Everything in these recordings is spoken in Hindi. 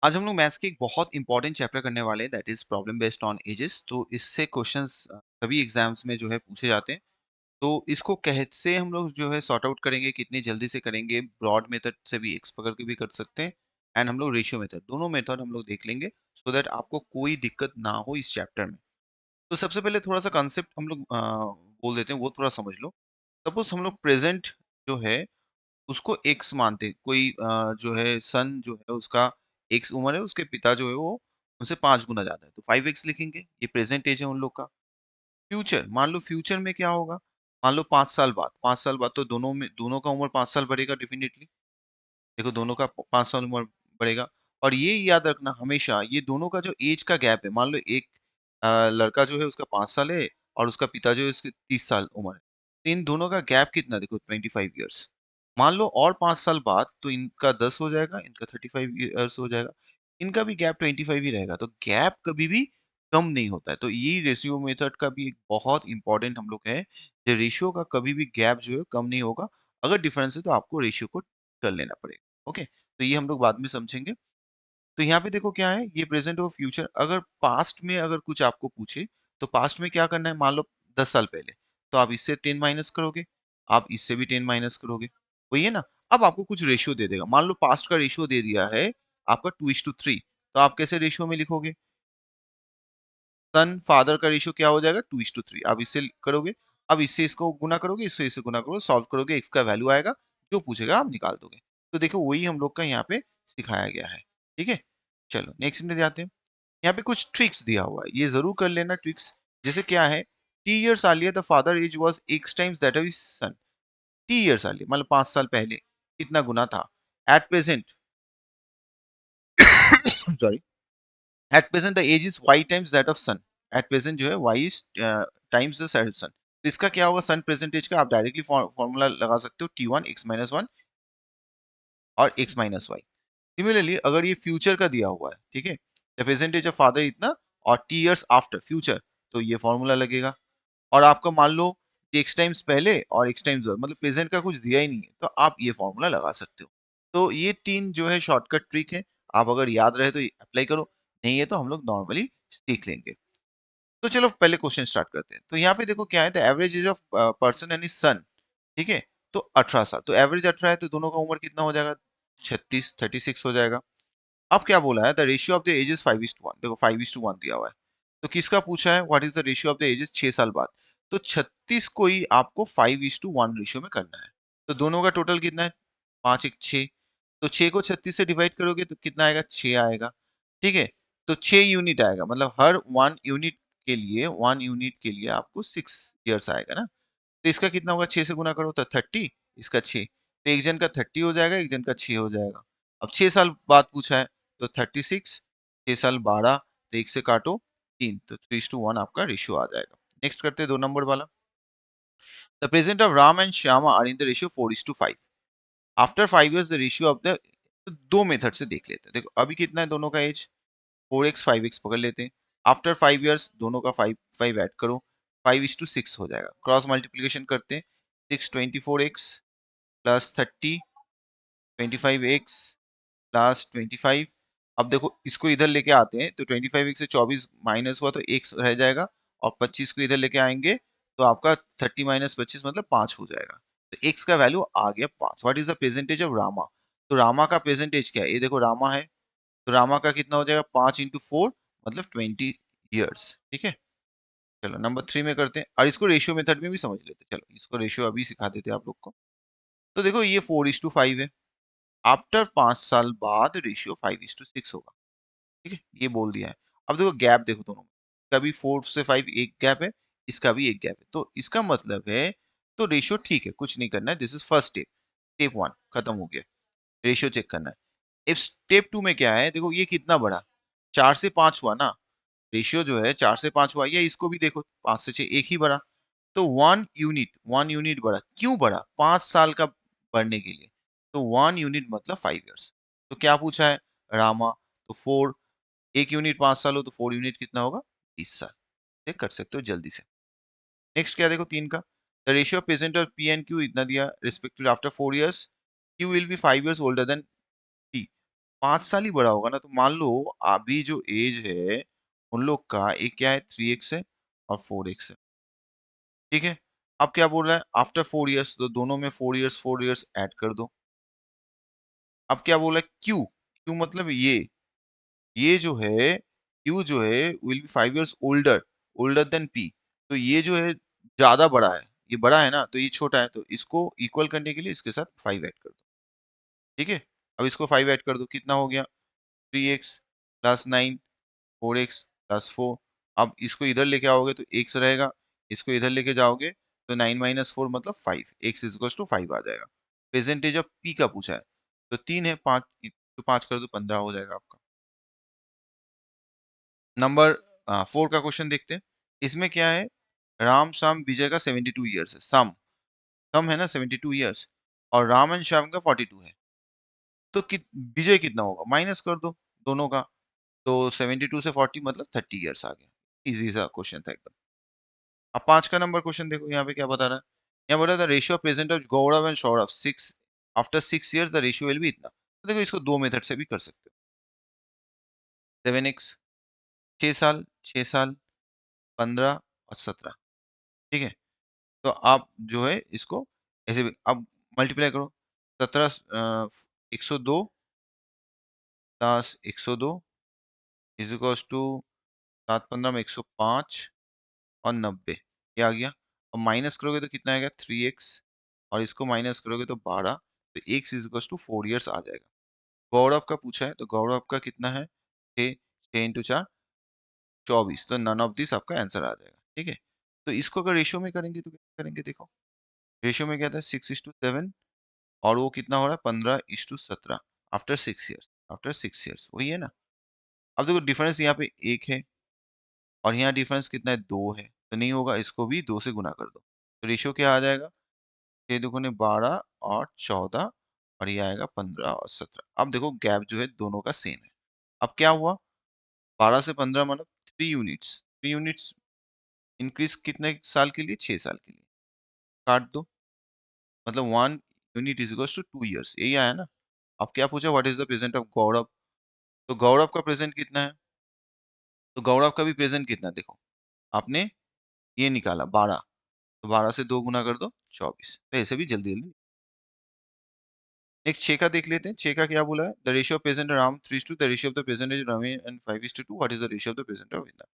आज हम लोग मैथ्स के एक बहुत इंपॉर्टेंट चैप्टर करने वाले हैं that is problem based on edges. तो इससे क्वेश्चंस सभी एग्जाम्स में जो है पूछे जाते हैं। तो इसको कैसे हम लोग जो है सॉर्ट आउट करेंगे, कितनी जल्दी से करेंगे, ब्रॉड मेथड से भी एक्स पकड़ के भी कर सकते हैं एंड हम लोग रेशियो मेथड, दोनों मेथड हम लोग देख लेंगे सो दैट आपको कोई दिक्कत ना हो इस चैप्टर में। तो सबसे पहले थोड़ा सा कंसेप्ट हम लोग बोल देते हैं, वो थोड़ा समझ लो। सपोज हम लोग प्रेजेंट जो है उसको एक्स मानते हैं। कोई जो है सन जो है उसका एक्स उम्र है, उसके पिता जो है वो उनसे 5 गुना ज़्यादा है, तो 5x लिखेंगे। ये प्रेज़ेंट एज है उन लोग का। फ्यूचर, मान लो फ्यूचर में क्या होगा? मान लो 5 साल बाद, 5 साल बाद तो दोनों का उम्र 5 साल बढ़ेगा डेफ़िनिटली। देखो दोनों का 5 साल उम्र बढ़ेगा। और ये याद रखना हमेशा, ये दोनों का जो एज का गैप है, मान लो एक लड़का जो है उसका 5 साल है और उसका पिता जो है उसके 30 साल उम्र है। तो इन दोनों का गैप कितना देखो, 25 इयर्स। मान लो और 5 साल बाद तो इनका 10 हो जाएगा, इनका 35 इयर्स हो जाएगा। इनका भी गैप 25 ही रहेगा। तो गैप कभी भी कम नहीं होता है। तो ये रेशियो मेथड का भी एक बहुत इंपॉर्टेंट हम लोग है, कि रेशियो का कभी भी गैप जो है कम नहीं होगा। अगर डिफरेंस है तो आपको रेशियो को कर लेना पड़ेगा। ओके, तो ये हम लोग बाद में समझेंगे। तो यहाँ पे देखो क्या है, ये प्रेजेंट और फ्यूचर। अगर पास्ट में अगर कुछ आपको पूछे तो पास्ट में क्या करना है, मान लो 10 साल पहले, तो आप इससे 10 माइनस करोगे, आप इससे भी 10 माइनस करोगे, वही है ना। अब आपको कुछ रेशियो दे देगा, मान लो पास्ट का रेशियो दे दिया है आपका 2:3, तो आप कैसे रेशियो में लिखोगे? सन फादर का रेशियो क्या हो जाएगा, 2:3। आप इससे करोगे, अब इससे इसको गुना करोगे, इससे इसे गुना करोगे, सॉल्व करोगे, एक्स का वैल्यू आएगा, जो पूछेगा आप निकाल दोगे। तो देखो वही हम लोग का यहाँ पे सिखाया गया है। ठीक है, चलो नेक्स्ट में जाते हैं। यहाँ पे कुछ ट्रिक्स दिया हुआ है, ये जरूर कर लेना ट्रिक्स। जैसे क्या है, T years earlier the father age was X times that of his son. T years earlier मतलब 5 साल पहले कितना गुना था। At present sorry, at present the age is Y times that of son. At present जो है Y is times the son. तो इसका क्या होगा, सन प्रेजेंटेज का आप डायरेक्टली फॉर्मूला लगा सकते हो, T1 x-1 और x-y। सिमिलरली अगर ये फ्यूचर का दिया हुआ है, ठीक है, द परसेंटेज ऑफ फादर इतना और टी इयर्स आफ्टर फ्यूचर, तो ये फॉर्मूला लगेगा। और आपका मान लो एक्स टाइम्स पहले और एक्स टाइम्स मतलब प्रेजेंट का कुछ दिया ही नहीं है, तो आप ये फॉर्मूला लगा सकते हो। तो ये 3 जो है शॉर्टकट ट्रिक है। आप अगर याद रहे तो अप्लाई करो, नहीं है तो हम लोग नॉर्मली सीख लेंगे। तो चलो पहले क्वेश्चन स्टार्ट करते हैं। तो यहाँ पे देखो क्या है, the average age of person and his son, ठीक है, तो 18 साल। तो एवरेज 18 है, तो दोनों का उम्र कितना हो जाएगा, 36 हो जाएगा। अब क्या बोला है, the ratio of the ages 5:1। देखो 5:1 दिया हुआ है। तो किसका पूछा है, what is the ratio of the ages 6 साल बाद। तो 36 को ही आपको 5:1 रेशियो में करना है। तो दोनों का टोटल कितना है, 5 1 6। तो 6 को 36 से डिवाइड करोगे तो कितना आएगा, 6 आएगा। ठीक है, तो 6 यूनिट आएगा, मतलब हर 1 यूनिट के लिए आपको 6 ईयर्स आएगा ना। तो इसका कितना होगा, 6 से गुना करो तो 30, इसका 6, तो एक जन का 30 हो जाएगा, एक जन का 6 हो जाएगा। अब 6 साल बाद पूछा है, तो 36, 6 साल 12, तो 1 से काटो 3, तो 3:1 आपका रेशियो आ जाएगा। नेक्स्ट करते हैं 2 नंबर वाला। The present of Ram and Shyama are in the ratio 4:5। After 5 years the ratio of the, तो दो मेथड से देख लेते हैं। देखो अभी कितना है दोनों का एज, 4x 5x पकड़ लेते हैं। आफ्टर 5 इयर्स दोनों का 5 5 ऐड करो, 5:6 हो जाएगा। क्रॉस मल्टीप्लिकेशन करते हैं, 6 24x प्लस 30, 25x प्लस 25। अब देखो इसको इधर लेके आते हैं, तो 25x से 24 माइनस हुआ तो x रह जाएगा, और 25 को इधर लेके आएंगे तो आपका 30 माइनस 25 मतलब 5 हो जाएगा। तो x का वैल्यू आ गया 5। What is the present age of Rama. तो रामा का प्रेजेंटेज क्या है, ये देखो रामा है, तो रामा का कितना हो जाएगा, 5 इंटू 4 मतलब 20 ईयर्स। ठीक है, चलो नंबर 3 में करते हैं, और इसको रेशियो मेथड में भी समझ लेते हैं। चलो इसको रेशियो अभी सिखा देते हैं आप लोग को। तो देखो ये 4:5 है, आफ्टर 5 साल बाद रेशियो 5:6 होगा। ठीक है, ये बोल दिया है। अब देखो गैप देखो दोनों में, कभी 4 से 5 एक गैप है, इसका भी एक गैप है, तो इसका मतलब है तो रेशियो ठीक है, कुछ नहीं करना है। This is first step, step 1 खत्म हो गया, रेशियो चेक करना है। अब स्टेप 2 में क्या है, देखो ये कितना बढ़ा, 4 से 5 हुआ ना, रेशियो जो है 4 से 5 हुआ, या इसको भी देखो 5 से 6 एक ही बढ़ा। तो 1 यूनिट बढ़ा, क्यों बढ़ा, 5 साल का बढ़ने के लिए। तो 1 यूनिट मतलब 5 इयर्स। तो क्या पूछा है, रामा, तो 4, 1 यूनिट 5 साल हो तो 4 यूनिट कितना होगा, 30 साल। ये कर सकते हो जल्दी से। नेक्स्ट क्या देखो 3 का, द रेशियो ऑफ प्रेजेंट और पी एंड क्यू इतना दिया, respectively after 4 years Q will be 5 years older than P. 5 साल ही बड़ा होगा ना, तो मान लो अभी जो एज है उन लोग का, एक क्या है 3x है और 4x है, ठीक है। अब क्या बोल रहा है आफ्टर 4 इयर्स, तो दोनों में 4 इयर्स ऐड कर दो। अब क्या बोला है क्यू, क्यू मतलब ये जो है क्यू जो है will be 5 years older, older than P. तो ये जो है ज्यादा बड़ा है, ये बड़ा है ना, तो ये छोटा है, तो इसको इक्वल करने के लिए इसके साथ 5 ऐड कर दो, ठीक है। अब इसको 5 ऐड कर दो, कितना हो गया 3x प्लस 9, 4x प्लस 4। अब इसको इधर लेके आओगे तो x रहेगा, इसको इधर लेके जाओगे तो 9 - 4 मतलब 5, x इज टू 5 आ जाएगा। प्रेजेंटेज ऑफ p का पूछा है, तो 3 है, 5 तो 5 कर दो 15 हो जाएगा आपका। नंबर 4 का क्वेश्चन देखते हैं। इसमें क्या है, राम श्याम विजय का 72 ईयर्स है, सम है ना 72 ईयर्स, और राम एंड श्याम का 42 है। तो विजय कितना होगा, माइनस कर दो दोनों का, तो 72 से 40 मतलब 30 ईयर्स आ गया। इजी सा क्वेश्चन था एकदम। अब 5 का नंबर क्वेश्चन देखो, यहाँ पे क्या बता रहा है। यहाँ बोला था ratio present of Gaurav and Saurabh 6 after 6 years the ratio will be इतना। तो देखो इसको दो मेथड से भी कर सकते हो, 7x 6 साल, 6 साल, 15 और 17, ठीक है। तो आप जो है इसको ऐसे भी अब मल्टीप्लाई करो, 102 प्लस 102 इज इक्वल्स टू 7 × 15 में 105 और 90, ये आ गया। और माइनस करोगे तो कितना आएगा 3x, और इसको माइनस करोगे तो 12, तो x is equals to 4 years आ जाएगा। गौरव का पूछा है, तो गौरव का कितना है 6, 6 × 4 24, तो नन ऑफ दिस आपका आंसर आ जाएगा, ठीक है। तो इसको अगर रेशियो में करेंगे तो क्या करेंगे, देखो रेशियो में क्या था 6:7, और वो कितना हो रहा है 15:17 आफ्टर 6 इयर्स, आफ्टर 6 इयर्स वही है ना। अब देखो डिफरेंस यहाँ पे 1 है और यहाँ डिफरेंस कितना है 2 है, तो नहीं होगा, इसको भी 2 से गुना कर दो, तो रेशियो क्या आ जाएगा 6 × 2 = 12 और 14, और ये आएगा 15 और 17। अब देखो गैप जो है दोनों का सेम है। अब क्या हुआ 12 से 15 मतलब 3 यूनिट्स, 3 यूनिट्स इंक्रीज कितने साल के लिए 6 साल के लिए, काट दो, मतलब 1 unit is equals to 2 years, यही आया ना। अब क्या पूछा what is the present of Gaurav, तो गौरव का प्रेजेंट कितना है, तो गौरव का भी प्रेजेंट कितना, देखो आपने ये निकाला 12, तो 12 से 2 गुना कर दो 24, तो ऐसे भी जल्दी जल्दी। नेक्स्ट 6 का देख लेते हैं, 6 का क्या बोला है the ratio of present Ram 3:2, the ratio of the present is Ravi and 5:2, what is the ratio of the present of Vidya.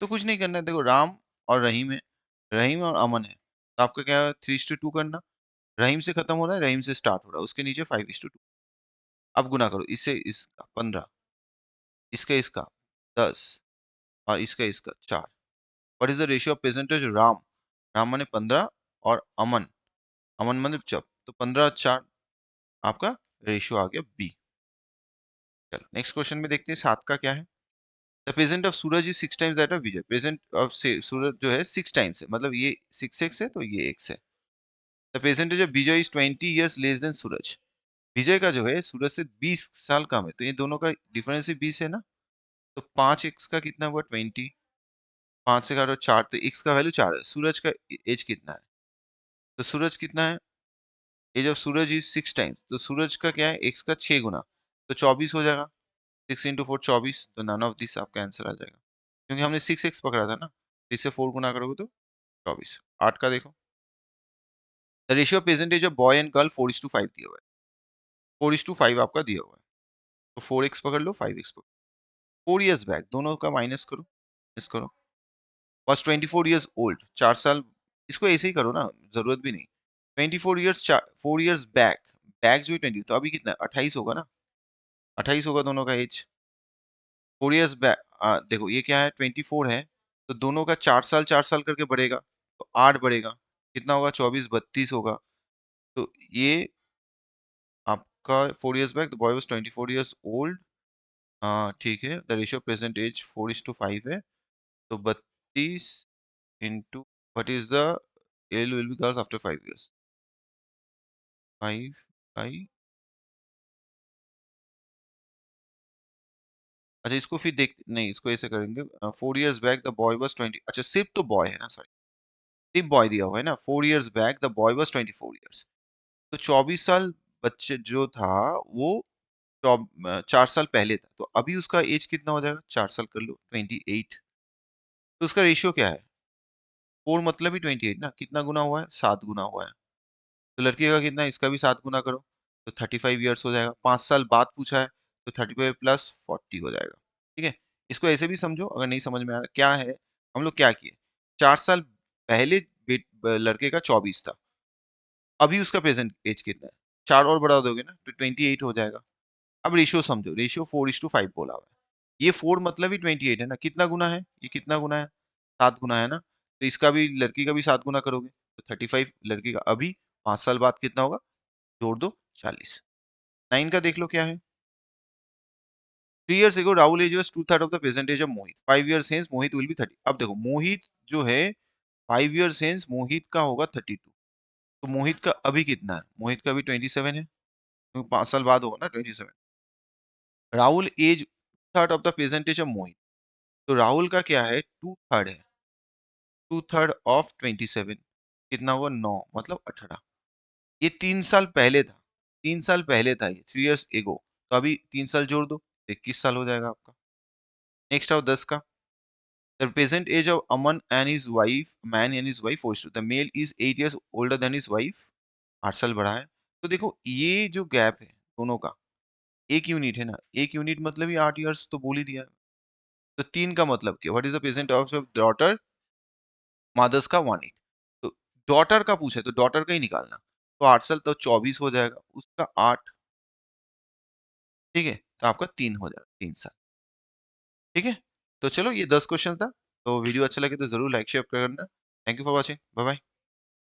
तो कुछ नहीं करना है, देखो राम और रहीम है, रहीम और अमन है, तो आपका क्या है 3:2 करना, रहीम से खत्म हो रहा है, रहीम से स्टार्ट हो रहा है, उसके नीचे 5:2। अब गुना करो, इससे इसका 15, इसका 10, और इसका 4। What is the ratio of percentage Ram, Ram माने 15 और अमन, अमन माने जब, तो 15 और 4 आपका रेशियो आ गया बी। चलो नेक्स्ट क्वेश्चन में देखते हैं 7 का क्या है। The present of Suraj is 6 times that of Vijay, present of Suraj जो है 6 टाइम्स है, मतलब ये 6x है तो ये x है। The present age of Vijay is 20 years less than Suraj, Vijay का जो है सूरज से 20 साल कम है, तो ये दोनों का डिफरेंस ही 20 है ना। तो 5x का कितना हुआ 20, 5 से काटो 4, तो x का वैल्यू 4 है। सूरज का एज कितना है, तो सूरज कितना है, age of Suraj is 6 times, तो सूरज का क्या है x का 6 गुना, तो 24 हो जाएगा, 6 × 4 24, तो नन ऑफ दिस आपका आंसर आ जाएगा, क्योंकि हमने 6x पकड़ा था ना, तो इससे 4 गुना करोगे तो 24। 8 का देखो, the ratio of percentage of boy and girl 4:5 दिया हुआ है, 4:5 आपका दिया हुआ है, तो 4x पकड़ लो 5x पकड़, 4 इयर्स बैक दोनों का माइनस करो, माइनस करो, was 24 years old, 4 साल, इसको ऐसे ही करो ना, जरूरत भी नहीं। 24 इयर्स 4 इयर्स बैक, बैक जो है 20, तो अभी कितना 28 होगा ना, 28 होगा दोनों का एज। 4 इयर्स बैक, देखो ये क्या है 24 है, तो दोनों का 4 साल 4 साल करके बढ़ेगा, तो 8 बढ़ेगा, कितना होगा 24 32 होगा। तो ये आपका 4 years back the boy was 24 years old, हाँ ठीक है, द रेशियो प्रेजेंट एज 4:5 है, तो 32 into what is the L will be girls after 5 years, 5 5। अच्छा इसको फिर देख, नहीं इसको ऐसे करेंगे 4 years back the boy was 20, अच्छा सिर्फ तो बॉय है ना, सॉरी सिर्फ बॉय दिया हुआ है ना, 4 years back the boy was 24 years, तो 24 साल बच्चे जो था वो 4 साल पहले था, तो अभी उसका एज कितना हो जाएगा? 4 साल कर लो, 28। तो उसका रेशियो क्या है? 4 मतलब ही 28 ना, कितना गुना हुआ है? 7 गुना हुआ है। तो लड़के का कितना है? इसका भी 7 गुना करो, तो 35 ईयर्स हो जाएगा। 5 साल बाद पूछा है, तो 35 प्लस 40 हो जाएगा। ठीक है? इसको ऐसे भी समझो, अगर नहीं समझ में आ रहा क्या है, हम लोग क्या किए, 4 साल पहले लड़के का 24 था, अभी उसका प्रेजेंट एज कितना है? 4 और बढ़ा दोगे ना, तो 28 हो जाएगा। अब रेशियो समझो, रेशियो 4:5 बोला हुआ है। ये 4 मतलब ही 28 है ना, कितना गुना है? ये कितना गुना है? 7 गुना है ना? तो इसका भी, लड़की का भी 7 गुना करोगे, तो 35 लड़की का अभी, 5 साल बाद कितना होगा? जोड़ दो, 40। 9 का देख लो क्या है? 3 years ago Rahul age was 2/3 of the present age of Mohit. 5 years hence Mohit will be 30. अब देखो मोहित जो है 5 years hence मोहित का होगा 32। तो मोहित का अभी कितना है? मोहित का अभी 27 है, तो 5 साल बाद होगा ना 27। Rahul age third of the present age of Mohit, तो राहुल का क्या है? 2/3 है, 2/3 ऑफ 27 कितना होगा? 9 मतलब 18। ये 3 साल पहले था, 3 साल पहले था ये, 3 years ago। तो अभी 3 साल जोड़ दो, 21 साल हो जाएगा आपका। नेक्स्ट आओ 10 का। The present age of Aman and his wife, man and his wife, 4:2. The male is 8 years older than his wife. 8 साल बड़ा है। तो देखो ये जो गैप है दोनों का, एक यूनिट है ना, एक यूनिट मतलब ही 8 इयर्स तो बोल ही दिया। तो 3 का मतलब क्या? What is the present of daughter? Mother's का 1/8। तो डॉटर का पूछा है, तो डॉटर का ही निकालना। तो 8 साल तो 24 हो जाएगा, उसका 8। ठीक है? तो आपका 3 हो जाएगा, 3 साल। ठीक है? तो चलो ये 10 क्वेश्चन था। तो वीडियो अच्छा लगे तो जरूर लाइक शेयर करना। Thank you for watching. Bye bye.